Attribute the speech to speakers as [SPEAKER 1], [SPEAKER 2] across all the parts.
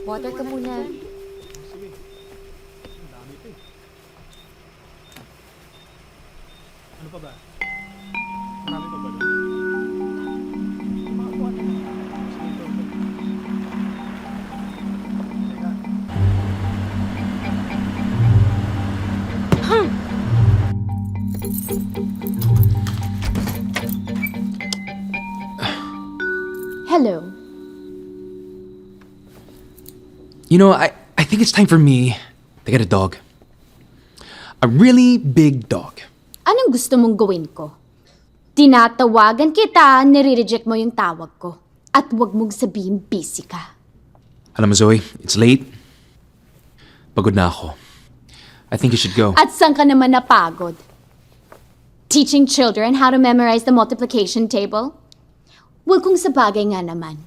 [SPEAKER 1] Water ka muna.
[SPEAKER 2] Sige. Ang dami pa eh. Ano pa ba? Marami pa ba doon? Mga kuwan na. Sige, ito. Teka.
[SPEAKER 1] Hello.
[SPEAKER 3] You know, I think it's time for me to get a dog. A really big dog.
[SPEAKER 1] Anong gusto mong gawin ko? Tinatawagan kita, nire-reject mo yung tawag ko. At huwag mong sabihin busy ka.
[SPEAKER 3] Alam mo, Zoe, it's late. Pagod na ako. I think you should go.
[SPEAKER 1] At saan ka naman napagod? Teaching children how to memorize the multiplication table? Well, kung sa bagay nga naman,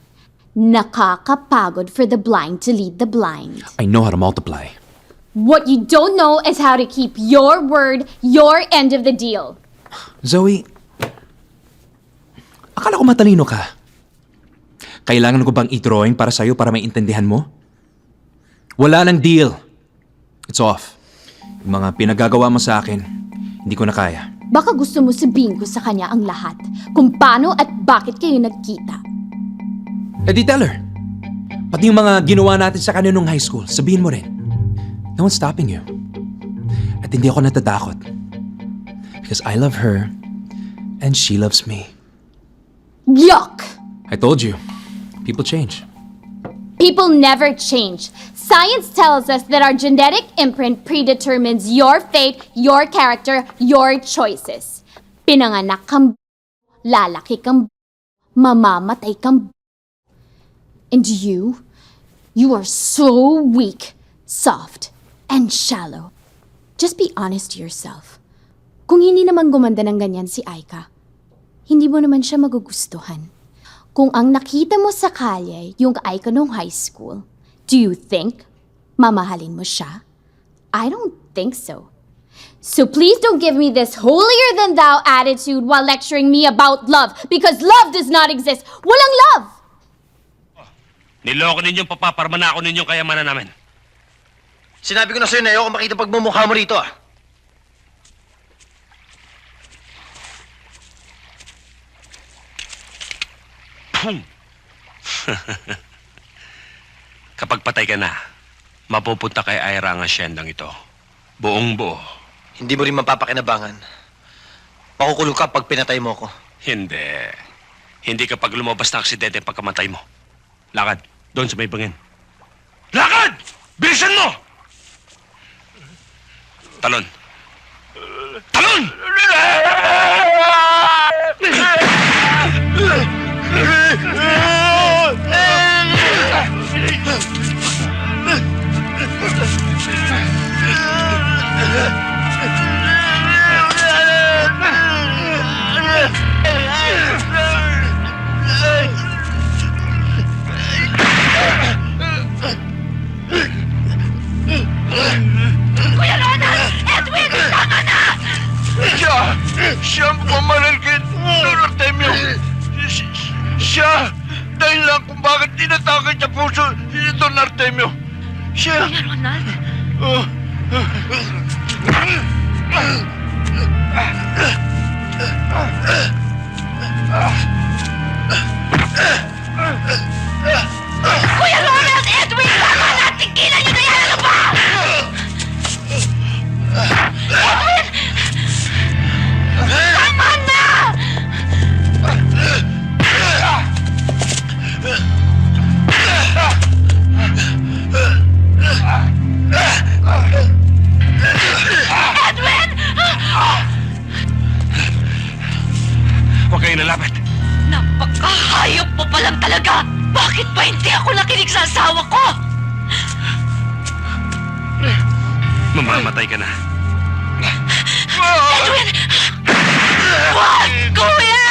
[SPEAKER 1] nakakapagod for the blind to lead the blind.
[SPEAKER 3] I know how to multiply.
[SPEAKER 1] What you don't know is how to keep your word, your end of the deal.
[SPEAKER 3] Zoe, akala ko matalino ka. Kailangan ko bang i-drawing para sa'yo para maintindihan mo? Wala nang deal. It's off. Yung mga pinagagawa mo sa akin, hindi ko na kaya.
[SPEAKER 1] Baka gusto mo sabihin ko sa kanya ang lahat, kung paano at bakit kayo nagkita.
[SPEAKER 3] Eh di tell her. Pati yung mga ginawa natin sa kanya nung high school, sabihin mo rin. No one's stopping you. At hindi ako natatakot. Because I love her, and she loves me.
[SPEAKER 1] Yuck!
[SPEAKER 3] I told you, people change.
[SPEAKER 1] People never change. Science tells us that our genetic imprint predetermines your fate, your character, your choices. Pinanganak kang lalaki kang mamamatay kang and you are so weak, soft, and shallow. Just be honest to yourself. Kung hindi naman gumanda ng ganyan si Aika, hindi mo naman siya magugustuhan. Kung ang nakita mo sa kalye yung Aika nung high school, do you think mamahalin mo siya? I don't think so. So please don't give me this holier-than-thou attitude while lecturing me about love, because love does not exist. Walang love!
[SPEAKER 4] Niloko ninyong papaparmanako ninyong kayamanan namin.
[SPEAKER 5] Sinabi ko na sa'yo na ayoko makita pagmumukha mo rito, ah.
[SPEAKER 4] Pum! Kapag patay ka na, mapupunta kay Ira ang asyendang ito. Buong buo.
[SPEAKER 5] Hindi mo rin mapapakinabangan. Makukulong ka pag pinatay mo ko.
[SPEAKER 4] Hindi. Hindi kapag lumabas na aksidente pagkamatay mo. Lakad, doon sa may bangin. Lakad! Bilisan mo! Talon. Talon!
[SPEAKER 6] Kuya Ronald! Edwin! Tama na!
[SPEAKER 7] Siya ang pumamal kay Don Artemio. Siya, dahil lang kung bakit tinatake sa puso si Don Artemio. Siya...
[SPEAKER 6] Kuya Ronald? Kuya Ronald! Edwin! Tama na! Tigilan niyo na yan! Ano ba? Edwin! Tama na! Edwin!
[SPEAKER 4] Huwag kayong lalapit.
[SPEAKER 6] Napakahayop mo pa lang talaga! Bakit ba hindi ako nakinig sa asawa ko?
[SPEAKER 4] Mamamatay ka na.
[SPEAKER 6] Edwin! Wag! Kuya!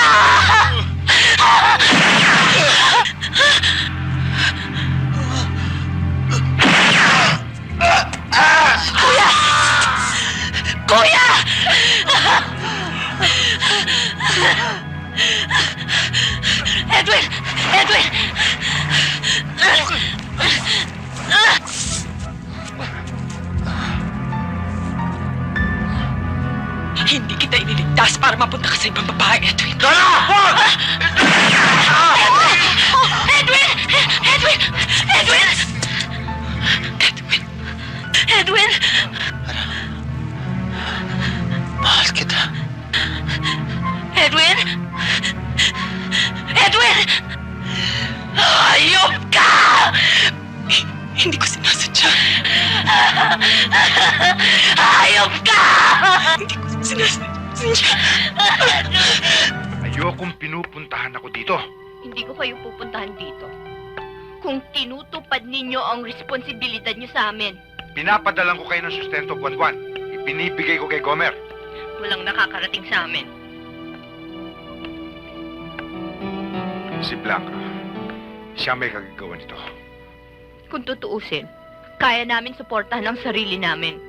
[SPEAKER 6] Kuya! Kuya! Edwin! Edwin! ligtas para mapunta ka sa ibang babae, Edwin.
[SPEAKER 7] Dala! Wag!
[SPEAKER 6] Edwin! Edwin! Edwin! Edwin! Edwin!
[SPEAKER 5] Mahal kita.
[SPEAKER 6] Edwin! Edwin! Hayop ka! Hindi ko sinasadya. Hayop ka! Hindi ko sinasadya.
[SPEAKER 7] Ayokong pinupuntahan ako dito.
[SPEAKER 8] Hindi ko kayo pupuntahan dito. Kung tinutupad ninyo ang responsibilidad nyo sa amin,
[SPEAKER 7] Pinapadalan ko kayo ng sustento buwan-buwan. Ipinibigay ko kay Gomer.
[SPEAKER 8] walang nakakarating sa amin.
[SPEAKER 7] Si Blanca. Siya may kagagawa nito.
[SPEAKER 8] Kung tutuusin, kaya namin suportahan ang sarili namin.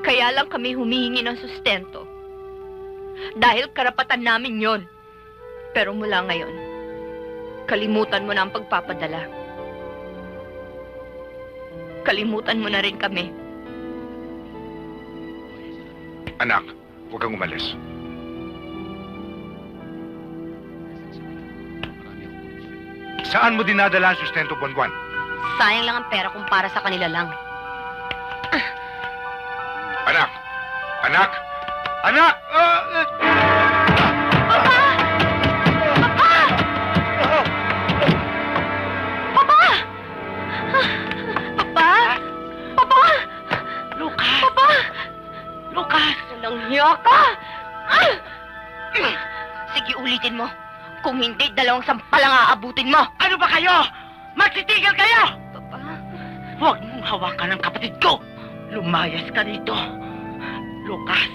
[SPEAKER 8] Kaya lang kami humihingi ng sustento. Dahil karapatan namin yon. Pero mula ngayon, kalimutan mo na ang pagpapadala. Kalimutan mo na rin kami.
[SPEAKER 7] Anak, huwag kang umalis. Saan mo dinadala ang sustento buwan-buwan?
[SPEAKER 8] Sayang lang ang pera kung para sa kanila lang.
[SPEAKER 7] Anak! Anak! Anak!
[SPEAKER 8] Papa! Papa! Lucas! Papa! Lucas! Walang hiya ka! Sige, ulitin mo. Kung hindi, 2 sampalang aabutin mo.
[SPEAKER 6] Ano ba kayo? Magtitigil kayo!
[SPEAKER 8] Papa?
[SPEAKER 6] Huwag mong hawakan ang kapatid ko! Lumayas ka dito! Lucas,